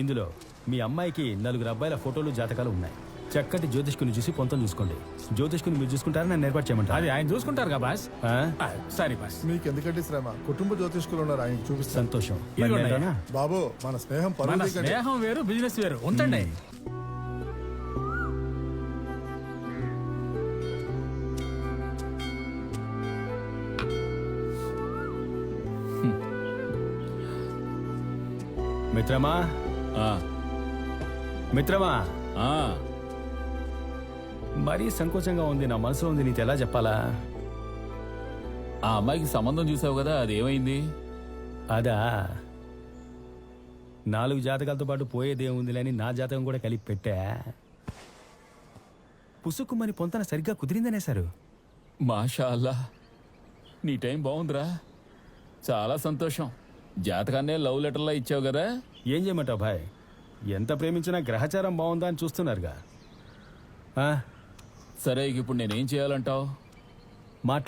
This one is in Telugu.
ఇందులో మీ అమ్మాయికి 4 అబ్బాయిల ఫోటోలు జాతకాలు ఉన్నాయి. చక్కటి జ్యోతిష్కుని చూసి పొంతం చూసుకోండి. జ్యోతిష్కుని మీరు చూసుకుంటారని నన్ను ఏర్పాటు చేయమంటారు. అది ఆయన చూసుకుంటారు కదా బాస్. సరే బాస్. మీకు ఎందుకంటే శ్రమ, కుటుంబ జ్యోతిష్కులు ఉన్నారు, ఆయన చూపిస్తాను. సంతోషం. ఇదిగోండి. మరి నేనేనా? బాబు, మన స్నేహం మన పరువు కంటే స్నేహం వేరు, బిజినెస్ వేరు. ఉంచండి. మిత్రమా, ఆ, మిత్రమా, ఆ, మరీ సంకోచంగా ఉంది. నా మనసులో ఉంది, నీకు ఎలా చెప్పాలా? ఆ అమ్మాయికి సంబంధం చూసావు కదా, అది ఏమైంది? అదా, 4 జాతకాలతో పాటు పోయేదేముందిలే అని నా జాతకం కూడా కలిపి పెట్టా. పుసుక్కుమని పొంతన సరిగ్గా కుదిరిందనేశారు. మాషా అల్లా, నీ టైం బాగుందిరా. చాలా సంతోషం. జాతకాన్నే లవ్ లెటర్లా ఇచ్చావు కదా. ఏం చేయమంటావు భాయ్, ఎంత ప్రేమించినా గ్రహచారం బాగుందా అని చూస్తున్నారుగా. సరే, ఇప్పుడు నేనేం చేయాలంటావు? మాట్లా